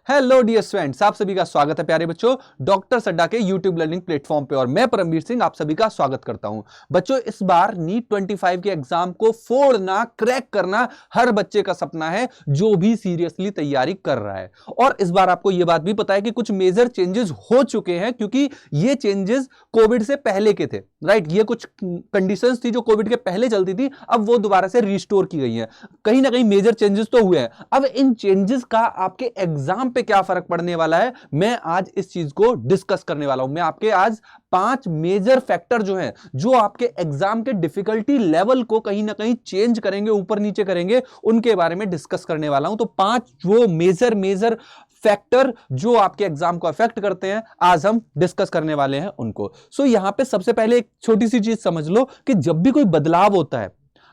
Hello dear students, आप सभी का स्वागत है प्यारे बच्चों डॉक्टर सड्डा के यूट्यूब लर्निंग प्लेटफॉर्म पे। और मैं परमवीर सिंह आप सभी का स्वागत करता हूं। बच्चों, इस बार नीट 25 के एग्जाम को फोड़ना, क्रैक करना हर बच्चे का सपना है जो भी सीरियसली तैयारी कर रहा है। और इस बार आपको यह बात भी पता है कि कुछ मेजर चेंजेस हो चुके हैं, क्योंकि ये चेंजेस कोविड से पहले के थे। राइट, ये कुछ कंडीशंस थी जो कोविड के पहले चलती थी, अब वो दोबारा से रिस्टोर की गई है। कहीं ना कहीं मेजर चेंजेस तो हुए हैं। अब इन चेंजेस का आपके एग्जाम पे क्या फर्क पड़ने वाला है, मैं आज इस चीज को डिस्कस करने वाला हूं। मैं आपके आज 5 मेजर फैक्टर जो हैं, जो आपके एग्जाम के डिफिकल्टी लेवल को कहीं ना कहीं चेंज करेंगे, ऊपर नीचे करेंगे, उनके बारे में डिस्कस करने वाला हूं। तो 5 वो मेजर फैक्टर जो आपके एग्जाम को अफेक्ट करते हैं, आज हम डिस्कस करने वाले हैं उनको। सो यहां पे सबसे पहले एक छोटी सी चीज समझ लो कि जब भी कोई बदलाव होता है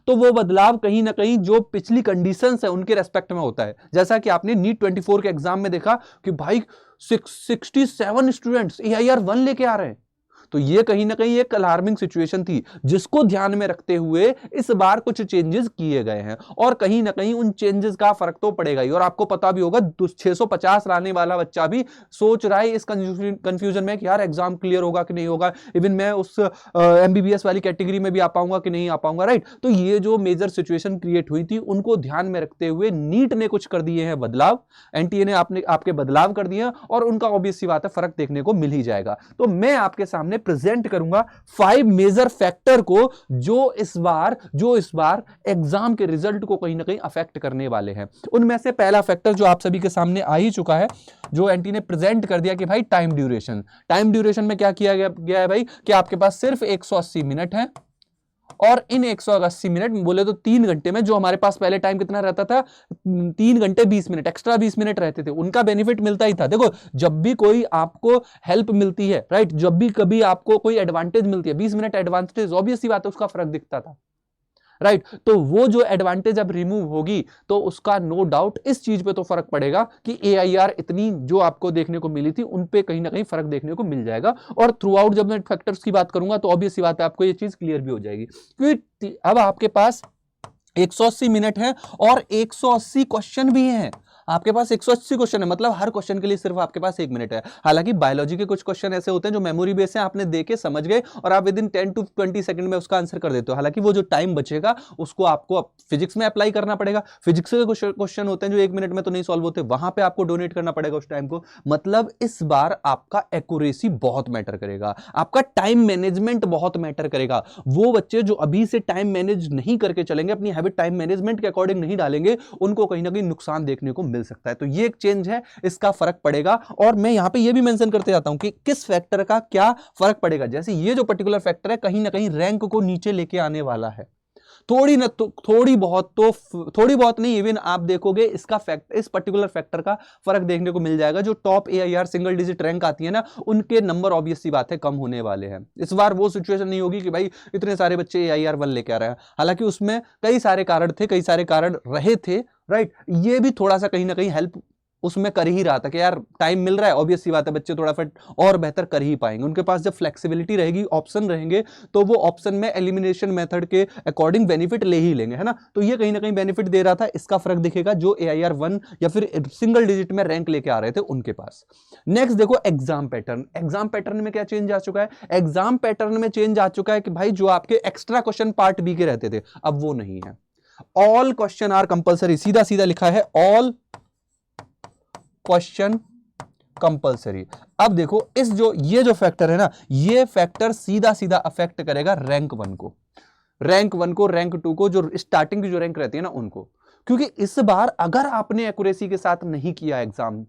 तो वो बदलाव कहीं ना कहीं जो पिछली कंडीशंस है उनके रेस्पेक्ट में होता है। जैसा कि आपने नीट 24 के एग्जाम में देखा कि भाई 67 स्टूडेंट्स AIR 1 लेके आ रहे हैं, तो ये कहीं ना कहीं एक अलार्मिंग सिचुएशन थी, जिसको ध्यान में रखते हुए इस बार कुछ चेंजेस किए गए हैं। और कहीं ना कहीं उन चेंजेस का फर्क तो पड़ेगा ही। और आपको पता भी होगा 650 लाने वाला बच्चा भी सोच रहा है इस कंफ्यूजन में कि यार एग्जाम क्लियर होगा कि नहीं होगा, इवन मैं उस MBBS वाली कैटेगरी में भी आ पाऊंगा कि नहीं आ पाऊंगा। राइट, तो ये जो मेजर सिचुएशन क्रिएट हुई थी उनको ध्यान में रखते हुए नीट ने कुछ कर दिए हैं बदलाव, NTA ने आपके बदलाव कर दिए हैं, और उनका ऑब्वियस सी बात है फर्क देखने को मिल ही जाएगा। तो मैं आपके सामने प्रेजेंट करूंगा 5 मेजर फैक्टर को जो इस बार एग्जाम के रिजल्ट को कहीं ना कहीं अफेक्ट करने वाले हैं। उनमें से पहला फैक्टर जो आप सभी के सामने आ ही चुका है, जो एनटी ने प्रेजेंट कर दिया कि भाई टाइम ड्यूरेशन में क्या किया गया है भाई कि आपके पास सिर्फ 180 मिनट है, और इन 180 मिनट बोले तो 3 घंटे में, जो हमारे पास पहले टाइम कितना रहता था 3 घंटे 20 मिनट, एक्स्ट्रा 20 मिनट रहते थे, उनका बेनिफिट मिलता ही था। देखो, जब भी कोई आपको हेल्प मिलती है, राइट, जब भी कभी आपको कोई एडवांटेज मिलती है, 20 मिनट एडवांटेज, ऑब्वियस सी बात है उसका फर्क दिखता था। राइट, तो वो जो एडवांटेज अब रिमूव होगी तो उसका नो डाउट इस चीज पे तो फर्क पड़ेगा कि AIR इतनी जो आपको देखने को मिली थी उन पे कहीं ना कहीं फर्क देखने को मिल जाएगा। और थ्रू आउट जब मैं फैक्टर्स की बात करूंगा तो ऑब्वियस सी बात है आपको ये चीज क्लियर भी हो जाएगी, क्योंकि अब आपके पास 180 मिनट है और 180 क्वेश्चन भी हैं। आपके पास 180 क्वेश्चन है, मतलब हर क्वेश्चन के लिए सिर्फ आपके पास 1 मिनट है। हालांकि बायोलॉजी के कुछ क्वेश्चन ऐसे होते हैं जो मेमोरी बेस है, आपने देखे समझ गए और आप विद इन 10 to 20 सेकंड में उसका आंसर कर देते हो। हालांकि वो जो टाइम बचेगा उसको आपको फिजिक्स में अप्लाई करना पड़ेगा। फिजिक्स के क्वेश्चन होते हैं जो 1 मिनट में तो नहीं सॉल्व होते, वहां पर आपको डोनेट करना पड़ेगा उस टाइम को। मतलब इस बार आपका एक्यूरेसी बहुत मैटर करेगा, आपका टाइम मैनेजमेंट बहुत मैटर करेगा। वो बच्चे जो अभी से टाइम मैनेज नहीं करके चलेंगे, अपनी हैबिट टाइम मैनेजमेंट के अकॉर्डिंग नहीं डालेंगे, उनको कहीं ना कहीं नुकसान देखने को मिल सकता है। तो ये चेंज है, इसका फर्क पड़ेगा। और मैं यहां पे ये भी मेंशन करते जाता हूं कि किस फैक्टर का क्या फर्क पड़ेगा। जैसे ये जो पर्टिकुलर फैक्टर है कहीं ना कहीं रैंक को नीचे लेके आने वाला है, थोड़ी बहुत नहीं, इवन आप देखोगे इस पर्टिकुलर फैक्टर का फर्क देखने को मिल जाएगा। जो top AIR single digit rank आती है ना, उनके नंबर ऑब्वियस सी बात है कम होने वाले हैं। इस बार वो सिचुएशन नहीं होगी कि भाई इतने सारे बच्चे AIR 1 लेके आ रहे हैं। हालांकि उसमें कई सारे कारण रहे थे। राइट, ये भी थोड़ा सा कहीं ना कहीं हेल्प उसमें कर ही रहा था कि यार टाइम मिल रहा है, ऑब्वियस सी बात है बच्चे थोड़ा फिट और बेहतर कर ही पाएंगे। उनके पास जब फ्लेक्सिबिलिटी रहेगी, ऑप्शन रहेंगे, तो वो ऑप्शन में एलिमिनेशन मेथड के अकॉर्डिंग बेनिफिट ले ही लेंगे, है ना। तो ये कहीं ना कहीं बेनिफिट दे रहा था, इसका फर्क दिखेगा जो AIR 1 या फिर सिंगल डिजिट में रैंक लेके आ रहे थे उनके पास। नेक्स्ट देखो एग्जाम पैटर्न में क्या चेंज आ चुका है। एग्जाम पैटर्न में चेंज आ चुका है कि भाई जो आपके एक्स्ट्रा क्वेश्चन पार्ट बी के रहते थे अब वो नहीं है। ऑल क्वेश्चन आर कंपल्सरी, सीधा सीधा लिखा है ऑल क्वेश्चन कंपल्सरी। अब देखो ये जो फैक्टर है ना, ये फैक्टर सीधा सीधा अफेक्ट करेगा रैंक 1 को, रैंक 2 को, जो स्टार्टिंग की जो रैंक रहती है ना उनको। क्योंकि इस बार अगर आपने एक्यूरेसी के साथ नहीं किया एग्जाम,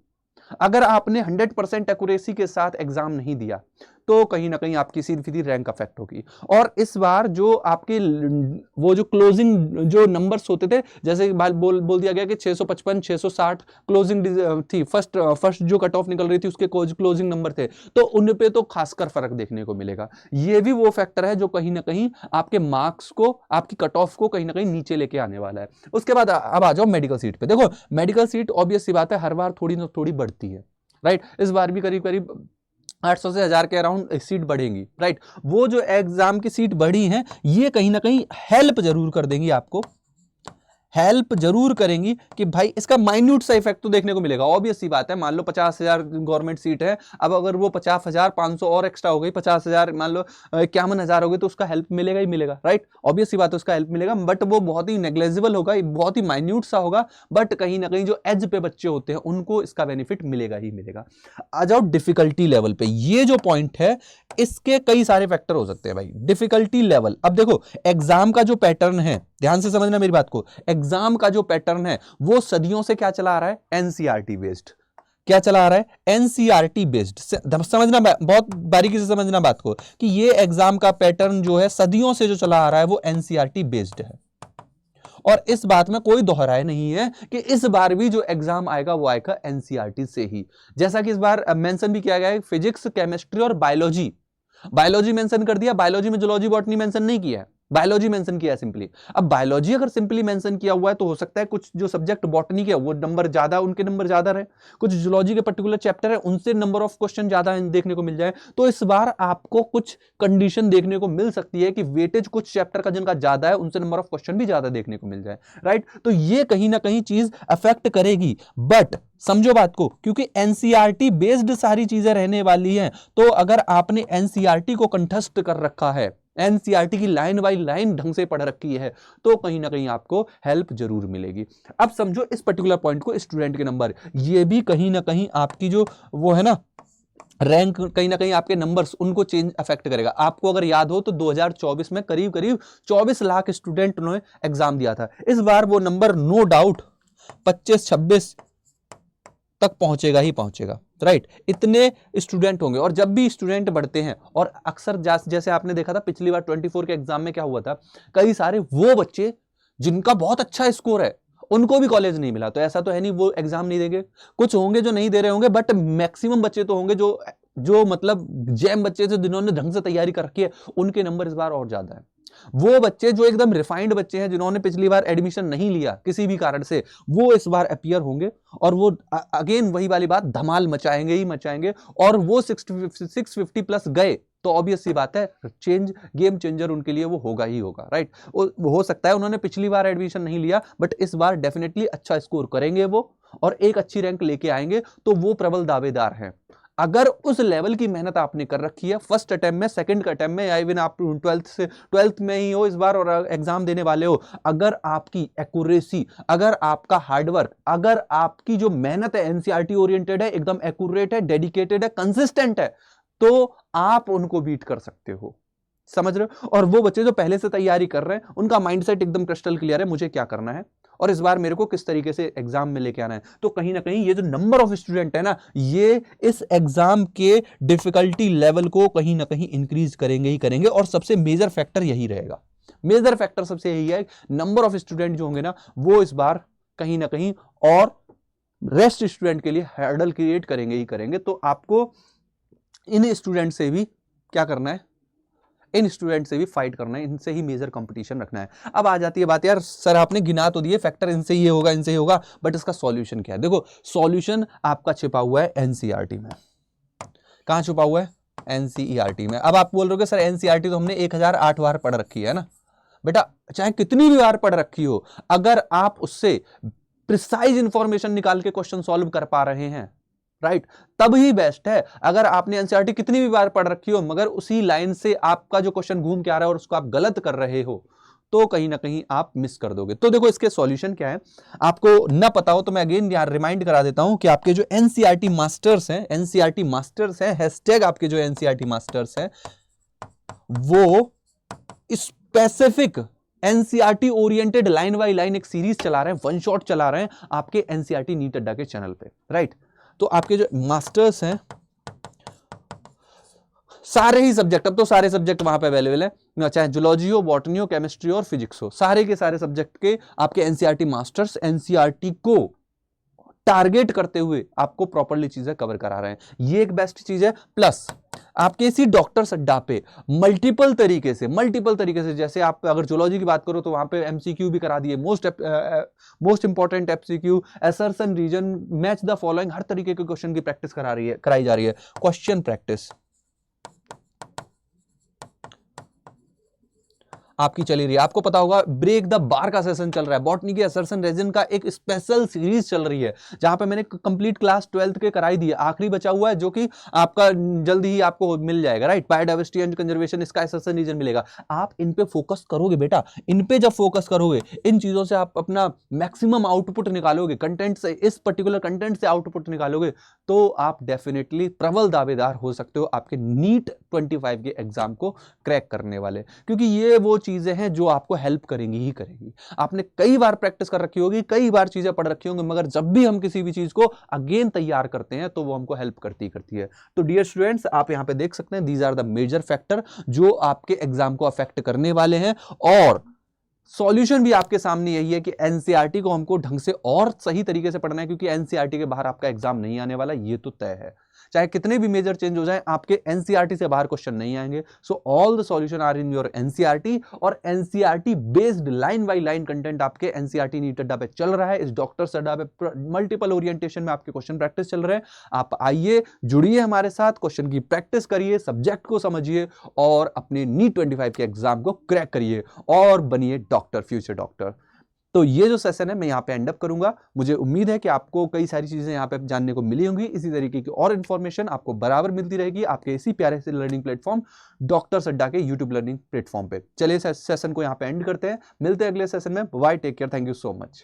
अगर आपने 100% एक्यूरेसी के साथ एग्जाम नहीं दिया, तो कहीं ना कहीं आपकी सीधी रैंक अफेक्ट होगी। और इस बार जो आपके वो जो क्लोजिंग जो नंबर्स होते थे, जैसे बोल दिया गया कि 655 660 क्लोजिंग थी, फर्स्ट जो कट ऑफ निकल रही थी उसके क्लोजिंग नंबर थे, तो उन पे तो खासकर फर्क देखने को मिलेगा। ये भी वो फैक्टर है जो कहीं ना कहीं आपके मार्क्स को, आपकी कट ऑफ को कहीं ना कहीं नीचे लेके आने वाला है। उसके बाद अब आ जाओ मेडिकल सीट पे। देखो मेडिकल सीट ऑब्वियस सी बात है हर बार थोड़ी ना थोड़ी बढ़ती है। राइट, इस बार भी करीब करीब 800 से 1000 के अराउंड सीट बढ़ेंगी। राइट, वो जो एग्जाम की सीट बढ़ी हैं ये कहीं ना कहीं हेल्प जरूर कर देंगी आपको हेल्प जरूर करेंगी कि भाई इसका माइन्यूट सा इफेक्ट तो देखने को मिलेगा। ऑब्वियस सी बात है, मान लो 50,000 गवर्नमेंट सीट है, अब अगर वो 50,500 और एक्स्ट्रा हो गई, 50,000 मान लो 51,000 हो गई, तो उसका हेल्प मिलेगा ही मिलेगा, राइट। ऑब्वियस सी बात है, उसका हेल्प मिलेगा, बट वो बहुत ही नेग्लेजिबल होगा, बहुत ही माइन्यूट सा होगा, बट कहीं ना कहीं जो एज पे बच्चे होते हैं उनको इसका बेनिफिट मिलेगा ही मिलेगा। आ जाओ डिफिकल्टी लेवल पे, ये जो पॉइंट है इसके कई सारे फैक्टर हो सकते हैं भाई। डिफिकल्टी लेवल, अब देखो एग्जाम का जो पैटर्न है, ध्यान से समझना मेरी बात को, एग्जाम का जो पैटर्न है वो सदियों से क्या चला आ रहा है, एनसीईआरटी बेस्ड। क्या चला आ रहा है, एनसीईआरटी बेस्ड। समझना, बहुत बारीकी से समझना बात को, कि ये एग्जाम का पैटर्न जो है सदियों से जो चला आ रहा है वो एनसीईआरटी बेस्ड है। और इस बात में कोई दोहराए नहीं है कि इस बार भी जो एग्जाम आएगा वो आएगा एनसीईआरटी से ही। जैसा कि इस बार मेंशन भी किया गया है, फिजिक्स, केमिस्ट्री और बायोलॉजी। बायोलॉजी मेंशन कर दिया, बायोलॉजी में जूलॉजी बॉटनी मेंशन नहीं किया है, बायोलॉजी मेंशन किया है सिंपली। अब बायोलॉजी अगर सिंपली मेंशन किया हुआ है तो हो सकता है कुछ जो सब्जेक्ट बॉटनी के वो नंबर ज्यादा, उनके नंबर ज्यादा रहे, कुछ जूलॉजी के पर्टिकुलर चैप्टर है उनसे नंबर ऑफ क्वेश्चन ज्यादा देखने को मिल जाए। तो इस बार आपको कुछ कंडीशन देखने को मिल सकती है कि वेटेज कुछ चैप्टर का जिनका ज्यादा है उनसे नंबर ऑफ क्वेश्चन भी ज्यादा देखने को मिल जाए, राइट। तो ये कहीं ना कहीं चीज अफेक्ट करेगी, बट समझो बात को, क्योंकि एनसीईआरटी बेस्ड सारी चीजें रहने वाली हैं, तो अगर आपने एनसीईआरटी को कंठस्थ कर रखा है, एनसीईआरटी की लाइन बाय लाइन ढंग से पढ़ रखी है, तो कहीं ना कहीं आपको हेल्प जरूर मिलेगी। अब समझो इस पर्टिकुलर पॉइंट को, स्टूडेंट के नंबर, ये भी कहीं ना कहीं आपकी जो वो है ना रैंक, कहीं ना कहीं आपके नंबर्स उनको चेंज अफेक्ट करेगा। आपको अगर याद हो तो 2024 में करीब करीब 24 लाख स्टूडेंट ने एग्जाम दिया था। इस बार वो नंबर नो डाउट 25-26 तक पहुंचेगा ही पहुंचेगा, राइट। इतने स्टूडेंट होंगे, और जब भी स्टूडेंट बढ़ते हैं, और अक्सर जैसे आपने देखा था पिछली बार 24 के एग्जाम में क्या हुआ था, कई सारे वो बच्चे जिनका बहुत अच्छा स्कोर है उनको भी कॉलेज नहीं मिला। तो ऐसा तो है नहीं वो एग्जाम नहीं देंगे, कुछ होंगे जो नहीं दे रहे होंगे, बट मैक्सिमम बच्चे तो होंगे जो मतलब जैम बच्चे थे जिन्होंने ढंग से तैयारी कर रखी है, उनके नंबर इस बार और ज्यादा है। वो बच्चे जो एकदम रिफाइंड बच्चे हैं जिन्होंने पिछली बार एडमिशन नहीं लिया किसी भी कारण से, वो इस बार अपीयर होंगे, और वो अगेन वही वाली बात, धमाल मचाएंगे ही मचाएंगे। और वो 650 प्लस गए तो ऑब्वियस सी बात है गेम चेंजर उनके लिए वो होगा ही होगा, राइट। हो सकता है उन्होंने पिछली बार एडमिशन नहीं लिया, बट इस बार डेफिनेटली अच्छा स्कोर करेंगे वो, और एक अच्छी रैंक लेके आएंगे, तो वो प्रबल दावेदार हैं। अगर उस लेवल की मेहनत आपने कर रखी है फर्स्ट अटेम्प्ट में, सेकंड अटेम्प्ट में, या इवन आप 12th में ही हो इस बार और एग्जाम देने वाले हो, अगर आपकी एक्यूरेसी, अगर आपका हार्डवर्क, अगर आपकी जो मेहनत है एनसीईआरटी ओरिएंटेड है, एकदम एक्यूरेट है, डेडिकेटेड है, कंसिस्टेंट है, तो आप उनको बीट कर सकते हो, समझ रहे हो। और वो बच्चे जो पहले से तैयारी कर रहे हैं उनका माइंडसेट एकदम क्रिस्टल क्लियर है, मुझे क्या करना है और इस बार मेरे को किस तरीके से एग्जाम में लेके आना है। तो कहीं ना कहीं ये जो नंबर ऑफ स्टूडेंट है ना, ये इस एग्जाम के डिफिकल्टी लेवल को कहीं ना कहीं इंक्रीज करेंगे ही करेंगे, और सबसे मेजर फैक्टर यही रहेगा। मेजर फैक्टर सबसे यही है, नंबर ऑफ स्टूडेंट जो होंगे ना वो इस बार कहीं ना कहीं और रेस्ट स्टूडेंट के लिए हर्डल क्रिएट करेंगे ही करेंगे। तो आपको इन स्टूडेंट से भी क्या करना है, इन स्टूडेंट से भी फाइट करना है, इनसे ही मेजर कंपटीशन रखना है। अब आ जाती है बात, यार सर आपने गिना तो दिए फैक्टर, इनसे ये होगा इनसे ही होगा, बट इसका सॉल्यूशन क्या है। देखो सॉल्यूशन आपका छिपा हुआ है एनसीईआरटी में। कहां छुपा हुआ है, एनसीईआरटी में। अब आप बोल रहे हो सर एनसीईआरटी तो हमने 1008 बार पढ़ रखी है ना। बेटा चाहे कितनी भी बार पढ़ रखी हो, अगर आप उससे प्रिसाइज इंफॉर्मेशन निकाल के क्वेश्चन सॉल्व कर पा रहे हैं, राइट, तब ही बेस्ट है। अगर आपने एनसीईआरटी कितनी भी बार पढ़ रखी हो मगर उसी लाइन से आपका जो क्वेश्चन घूम के आ रहा है और उसको आप गलत कर रहे हो, तो कहीं ना कहीं आप मिस कर दोगे। तो देखो इसके सॉल्यूशन क्या है, आपको ना पता हो तो मैं अगेन यार रिमाइंड करा देता हूं कि आपके जो एनसीईआरटी मास्टर्स हैं, एनसीईआरटी मास्टर्स हैं, हैशटैग आपके जो एनसीईआरटी मास्टर्स हैं वो specific NCERT oriented line by line एक सीरीज चला रहे हैं, वन शॉट चला रहे हैं आपके एनसीईआरटी नीट अड्डा के चैनल पे, राइट। तो आपके जो मास्टर्स हैं सारे ही सब्जेक्ट, अब तो सारे सब्जेक्ट वहां पे अवेलेबल है, चाहे जूलॉजी हो, बॉटनी हो, केमिस्ट्री और फिजिक्स हो, सारे के सारे सब्जेक्ट के आपके एनसीईआरटी मास्टर्स एनसीईआरटी को टारगेट करते हुए आपको प्रॉपर्ली चीजें कवर करा रहे हैं। ये एक बेस्ट चीज है। प्लस आपके इसी डॉक्टर अड्डा पे मल्टीपल तरीके से जैसे आप अगर जूलॉजी की बात करो तो वहां पे एमसीक्यू भी करा दिए, most important MCQ, assertion reason, match the following, हर तरीके के क्वेश्चन की प्रैक्टिस कराई जा रही है, क्वेश्चन प्रैक्टिस। आपकी चली रही है। आपको पता होगा ब्रेक द बार का सेशन चल रहा है, बॉटनी की असर्शन रेजिन का एक स्पेशल सीरीज चल रही है जहां पे मैंने कंप्लीट क्लास 12th के कराई दी है, आखिरी बचा हुआ है जो कि आपका जल्दी ही आपको मिल जाएगा, राइट। बायोडाइवर्सिटी एंड कंजर्वेशन, इसका असर्शन रीजन मिलेगा। आप इन पे फोकस करोगे बेटा, इन पे जब फोकस करोगे, इन चीजों से आप अपना मैक्सिमम आउटपुट निकालोगे, कंटेंट से, इस पर्टिकुलर कंटेंट से आउटपुट निकालोगे, तो आप डेफिनेटली प्रबल दावेदार हो सकते हो आपके नीट 25 के एग्जाम को क्रैक करने वाले, क्योंकि ये वो चीजें हैं जो आपको हेल्प करेंगी ही करेंगी। आपने कई बार प्रैक्टिस कर रखी होगी, कई बार चीजें पढ़ रखी होंगी, मगर जब भी हम किसी भी चीज को अगेन तैयार करते हैं तो वो हमको हेल्प करती है। तो डियर स्टूडेंट्स, आप यहां पे देख सकते हैं, these are the major factor जो आपके एग्जाम को अफेक्ट करने वाले हैं। और सॉल्यूशन भी आपके सामने यही है कि एनसीईआरटी को हमको ढंग से और सही तरीके से पढ़ना है, क्योंकि एनसीईआरटी के बाहर आपका एग्जाम नहीं आने वाला, ये तो तय है। चाहे कितने भी मेजर चेंज हो जाए, आपके एनसीईआरटी से बाहर क्वेश्चन नहीं आएंगे। So all the solution are in your NCERT, और NCERT based line by line content आपके एनसीईआरटी नीट अड्डा पे चल रहा है। इस डॉक्टर अड्डा पे मल्टीपल ओरिएंटेशन में आपके क्वेश्चन प्रैक्टिस चल रहे हैं। आप आइए, जुड़िए हमारे साथ, क्वेश्चन की प्रैक्टिस करिए, सब्जेक्ट को समझिए और अपने नीट 25 के एग्जाम को क्रैक करिए और बनिए डॉक्टर, फ्यूचर डॉक्टर। तो ये जो सेशन है मैं यहाँ पे एंड अप करूंगा। मुझे उम्मीद है कि आपको कई सारी चीजें यहाँ पे जानने को मिली होंगी। इसी तरीके की और इन्फॉर्मेशन आपको बराबर मिलती रहेगी आपके इसी प्यारे से लर्निंग प्लेटफॉर्म डॉक्टर अड्डा के यूट्यूब लर्निंग प्लेटफॉर्म पे। चलिए सेशन को यहाँ पे एंड करते हैं, मिलते हैं अगले सेशन में। Bye, take care, thank you so much.